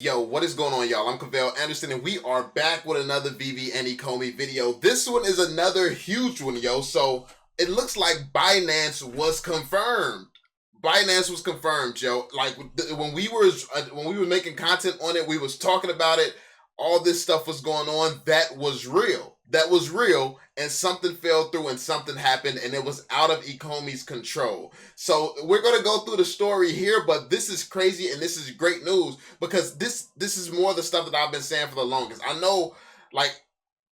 Yo, what is going on, y'all? I'm Cavell Anderson, and we are back with another Veve and Ecomi video. This one is another huge one, yo. So it looks like Binance was confirmed. Binance was confirmed, yo. Like when we were making content on it, we was talking about it. All this stuff was going on. That was real. That was real, and something fell through, and something happened, and it was out of Ecomi's control. So we're gonna go through the story here, but this is crazy, and this is great news because this is more of the stuff that I've been saying for the longest. I know, like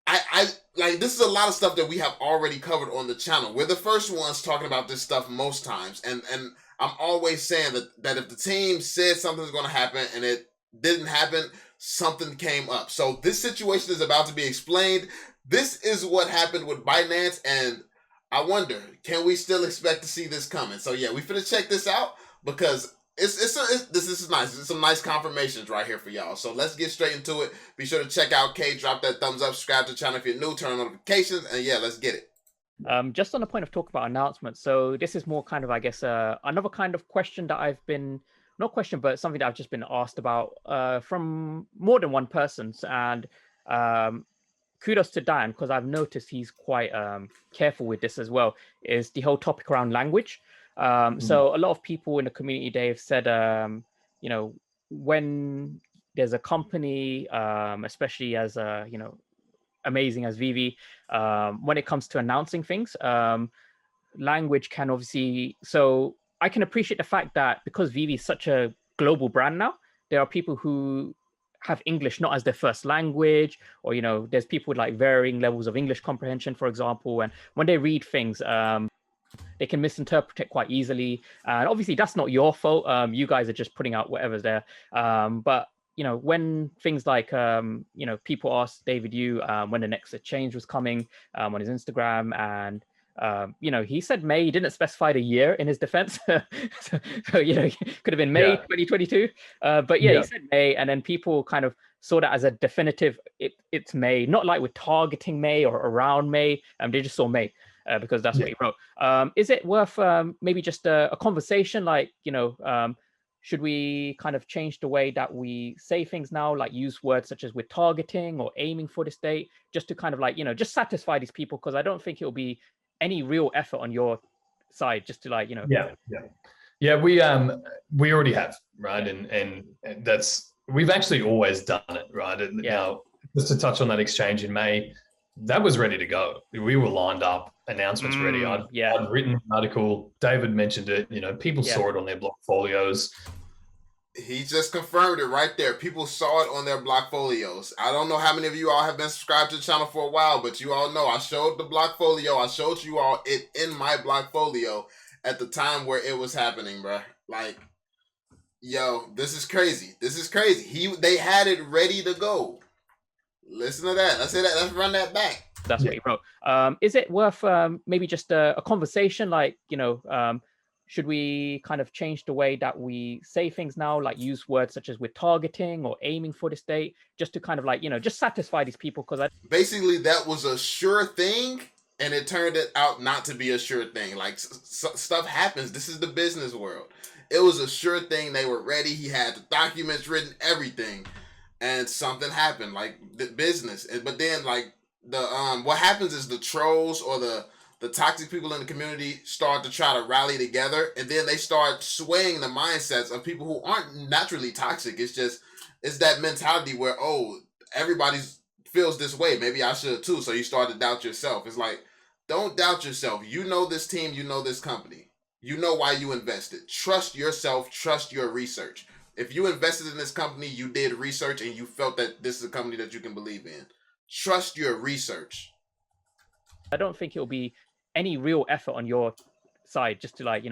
I like this is a lot of stuff that we have already covered on the channel. We're the first ones talking about this stuff most times, and I'm always saying that if the team said something's going to happen and it didn't happen, something came up. So this situation is about to be explained. This is what happened with Binance, and I wonder, can we still expect to see this coming? So yeah, we finna check this out because this is nice. There's some nice confirmations right here for y'all. So let's get straight into it. Be sure to check out K, drop that thumbs up, subscribe to the channel if you're new, turn on notifications, and yeah, let's get it. Just on the point of talk about announcements, so this is more kind of, I guess, another kind of question that I've been, not question, but something that I've just been asked about from more than one person. And kudos to Dan, because I've noticed he's quite careful with this as well, is the whole topic around language. So a lot of people in the community, they've said, you know, when there's a company, especially as amazing as Veve, when it comes to announcing things, language can obviously, so I can appreciate the fact that because Veve is such a global brand now, there are people who have English not as their first language, or there's people with like varying levels of English comprehension, for example, and when they read things, they can misinterpret it quite easily. And obviously that's not your fault. You guys are just putting out whatever's there. But when things like, people asked David Yu when the next exchange was coming on his Instagram, and he said May. He didn't specify the year in his defense. so could have been May 2022. But he said May, and then people kind of saw that as a definitive, it's May, not like we're targeting May or around May. They just saw May. Because that's what he wrote. Is it worth maybe just a conversation, like, should we kind of change the way that we say things now, like use words such as we're targeting or aiming for this date, just to kind of like, just satisfy these people? Because I don't think it'll be any real effort on your side just to like, we already have, right? And that's, we've actually always done it, right? And now, just to touch on that exchange in May, that was ready to go. We were lined up, announcements ready. I'd written an article. David mentioned it. People saw it on their blockfolios. He just confirmed it right there. People saw it on their blockfolios. I don't know how many of you all have been subscribed to the channel for a while, but you all know I showed the blockfolio. I showed you all it in my blockfolio at the time where it was happening, bro. Like, yo, this is crazy. This is crazy. They had it ready to go. Listen to that. Let's say that. Let's run that back. That's what he wrote. Is it worth maybe just a conversation, like, should we kind of change the way that we say things now, like use words such as we're targeting or aiming for this date, just to kind of like, just satisfy these people? Because basically that was a sure thing, and it turned out not to be a sure thing. Like stuff happens. This is the business world. It was a sure thing. They were ready. He had the documents written, everything. And something happened, like the business. But then, like the what happens is the trolls or the toxic people in the community start to try to rally together, and then they start swaying the mindsets of people who aren't naturally toxic. It's that mentality where, oh, everybody feels this way, maybe I should too. So you start to doubt yourself. It's like, don't doubt yourself. You know this team, you know this company, you know why you invested. Trust yourself. Trust your research. If you invested in this company, you did research, and you felt that this is a company that you can believe in. Trust your research. I don't think it'll be any real effort on your side just to like,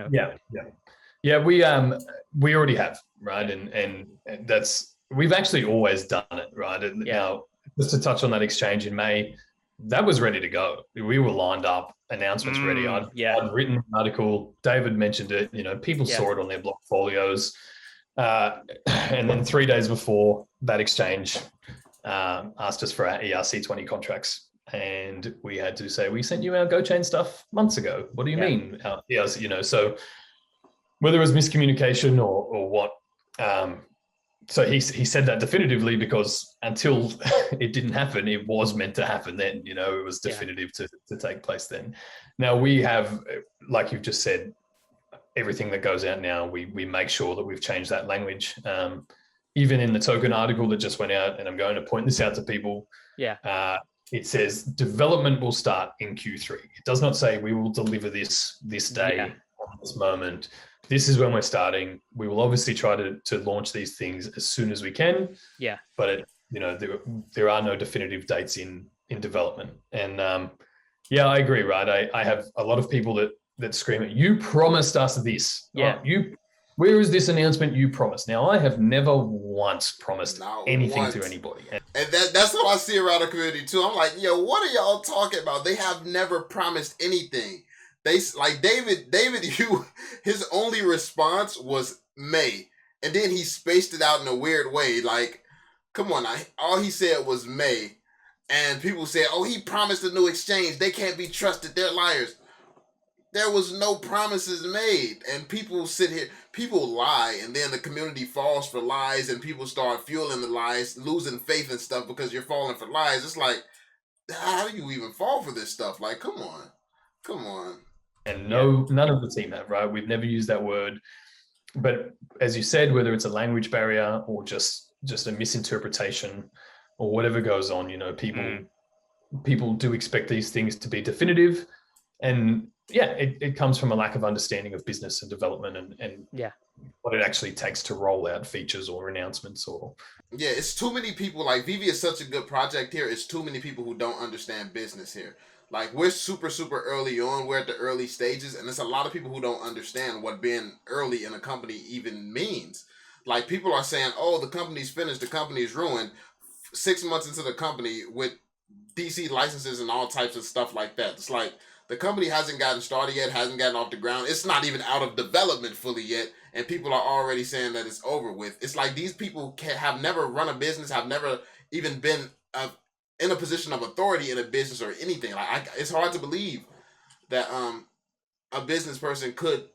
we already have, right? And that's, we've actually always done it, right? And now, just to touch on that exchange in May, that was ready to go. We were lined up, announcements ready. I'd written an article. David mentioned it. People saw it on their blockfolios. And then 3 days before that exchange, asked us for our ERC20 contracts, and we had to say, we sent you our GoChain stuff months ago. What do you mean? So whether it was miscommunication or what, so he said that definitively because until it didn't happen, it was meant to happen then. You know, it was definitive to take place then. Now we have, like you've just said, everything that goes out now, we make sure that we've changed that language. Even in the token article that just went out, and I'm going to point this out to people. It says development will start in Q3. It does not say we will deliver this day on this moment. This is when we're starting. We will obviously try to launch these things as soon as we can. But there are no definitive dates in development. And I agree, right? I have a lot of people that scream at you promised us this. Where is this announcement you promised? Now, I have never once promised anything to anybody. And that's what I see around the community too. I'm like, yo, what are y'all talking about? They have never promised anything. They like David, his only response was May. And then he spaced it out in a weird way. Like, come on, all he said was May. And people said, oh, he promised a new exchange. They can't be trusted. They're liars. There was no promises made. And people sit here, people lie, and then the community falls for lies, and people start fueling the lies, losing faith and stuff because you're falling for lies. It's like, how do you even fall for this stuff? Like, come on. And none of the team have, right? We've never used that word. But as you said, whether it's a language barrier or just a misinterpretation or whatever goes on, you know, people do expect these things to be definitive. And it comes from a lack of understanding of business and development and what it actually takes to roll out features or announcements it's too many people. Like, Veve is such a good project here. It's too many people who don't understand business here. Like, we're super, super early on. We're at the early stages, and there's a lot of people who don't understand what being early in a company even means. Like, people are saying, oh, the company's finished, the company's ruined. 6 months into the company with DC licenses and all types of stuff like that. It's like, the company hasn't gotten started yet, hasn't gotten off the ground. It's not even out of development fully yet, and people are already saying that it's over with. It's like these people have never run a business, have never even been in a position of authority in a business or anything. Like, it's hard to believe that a business person could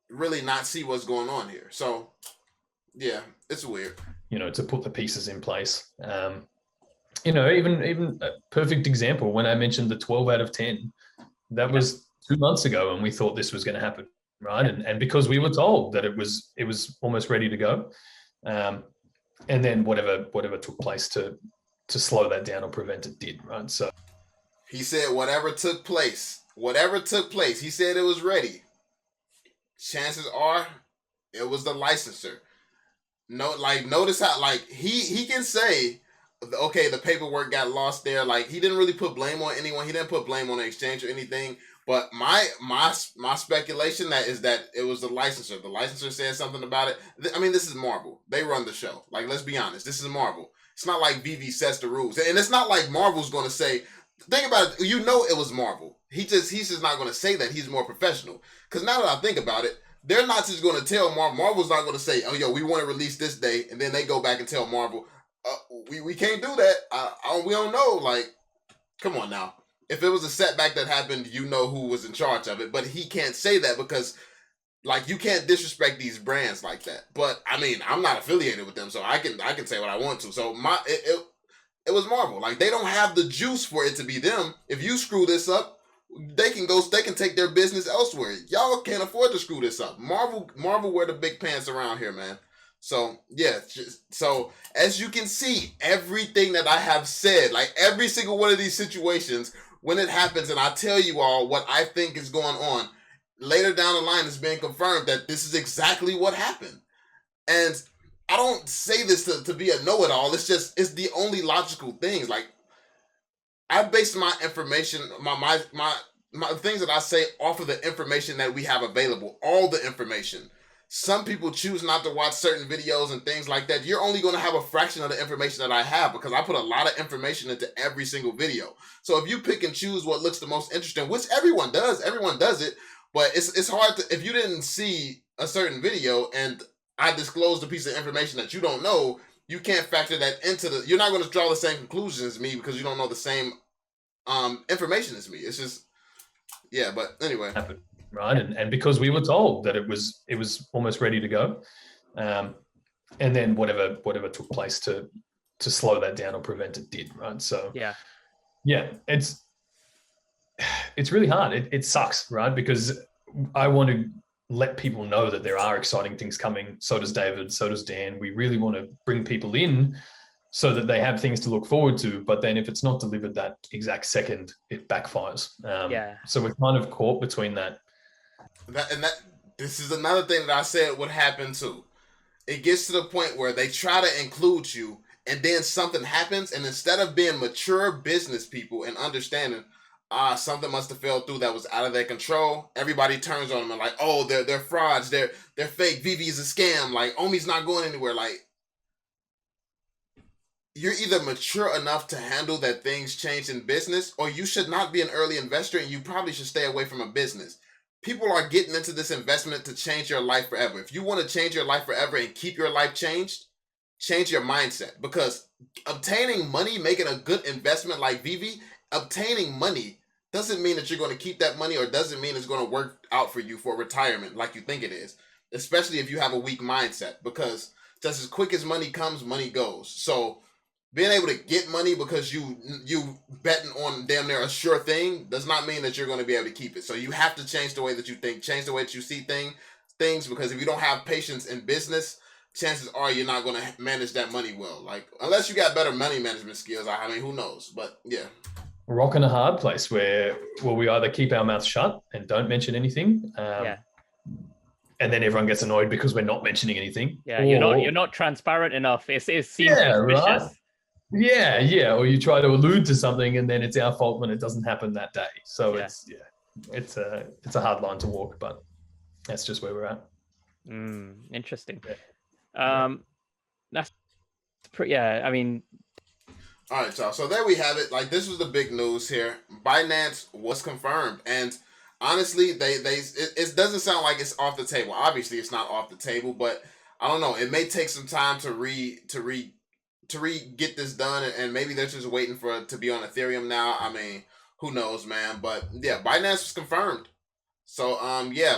really not see what's going on here. So, yeah, it's weird. You know, to put the pieces in place. You know, even a perfect example, when I mentioned the 12 out of 10, that was 2 months ago, and we thought this was going to happen, right? And because we were told that it was almost ready to go, and then whatever took place to slow that down or prevent it did, right? So he said whatever took place, he said it was ready. Chances are it was the licensor. No, like, notice how, like, he can say, okay, the paperwork got lost there. Like, he didn't really put blame on anyone. He didn't put blame on the exchange or anything. But my speculation is that it was the licensor. The licensor said something about it. I mean, this is Marvel. They run the show. Like, let's be honest. This is Marvel. It's not like Veve sets the rules. And it's not like Marvel's going to say, think about it. You know it was Marvel. He's just not going to say that. He's more professional. Because now that I think about it, they're not just going to tell Marvel. Marvel's not going to say, oh, yo, we want to release this day. And then they go back and tell Marvel, we can't do that. We don't know. Like, come on now. If it was a setback that happened, you know who was in charge of it. But he can't say that because, like, you can't disrespect these brands like that. But I mean, I'm not affiliated with them, so I can say what I want to. So it was Marvel. Like, they don't have the juice for it to be them. If you screw this up, they can take their business elsewhere. Y'all can't afford to screw this up. Marvel wear the big pants around here, man. So, yeah, so as you can see, everything that I have said, like every single one of these situations, when it happens and I tell you all what I think is going on, later down the line it's being confirmed that this is exactly what happened. And I don't say this to be a know-it-all. It's the only logical things. Like, I base my information, my things that I say off of the information that we have available, all the information. Some people choose not to watch certain videos and things like that. You're only going to have a fraction of the information that I have because I put a lot of information into every single video. So if you pick and choose what looks the most interesting, which everyone does it, but it's hard to, if you didn't see a certain video and I disclosed a piece of information that you don't know, you can't factor that into you're not going to draw the same conclusions as me because you don't know the same information as me. It's just, yeah, but anyway. Right, and because we were told that it was almost ready to go, and then whatever took place to slow that down or prevent it did, right? So yeah, it's really hard. It sucks, right? Because I want to let people know that there are exciting things coming. So does David, so does Dan. We really want to bring people in so that they have things to look forward to. But then if it's not delivered that exact second, it backfires. So we're kind of caught between that. This is another thing that I said would happen too. It gets to the point where they try to include you, and then something happens, and instead of being mature business people and understanding, something must have fell through that was out of their control, everybody turns on them and like, oh, they're frauds, they're fake, Veve is a scam, like Omi's not going anywhere. Like, you're either mature enough to handle that things change in business, or you should not be an early investor, and you probably should stay away from a business. People are getting into this investment to change your life forever. If you want to change your life forever and keep your life changed, change your mindset. Because obtaining money, making a good investment like Veve, obtaining money doesn't mean that you're going to keep that money, or doesn't mean it's going to work out for you for retirement like you think it is. Especially if you have a weak mindset. Because just as quick as money comes, money goes. So being able to get money because you betting on damn near a sure thing does not mean that you're going to be able to keep it. So you have to change the way that you think, change the way that you see things, because if you don't have patience in business, chances are you're not going to manage that money well. Like, unless you got better money management skills, I mean, who knows? But yeah. Rock in a hard place where we either keep our mouths shut and don't mention anything, and then everyone gets annoyed because we're not mentioning anything. Yeah, you're not transparent enough. It seems suspicious. Right? Yeah. Or you try to allude to something, and then it's our fault when it doesn't happen that day. So it's a hard line to walk, but that's just where we're at. Interesting. That's pretty. Yeah, I mean. All right, y'all. So there we have it. Like, this was the big news here. Binance was confirmed, and honestly, it doesn't sound like it's off the table. Obviously, it's not off the table, but I don't know. It may take some time to get this done, and maybe they're just waiting for it to be on Ethereum now. I mean, who knows, man? But yeah, Binance was confirmed. So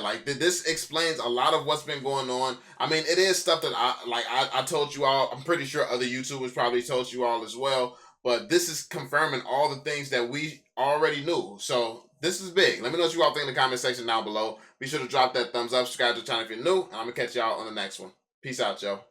like this explains a lot of what's been going on. I mean, it is stuff that I told you all. I'm pretty sure other YouTubers probably told you all as well. But this is confirming all the things that we already knew. So this is big. Let me know what you all think in the comment section down below. Be sure to drop that thumbs up, subscribe to the channel if you're new, and I'm gonna catch y'all on the next one. Peace out, y'all.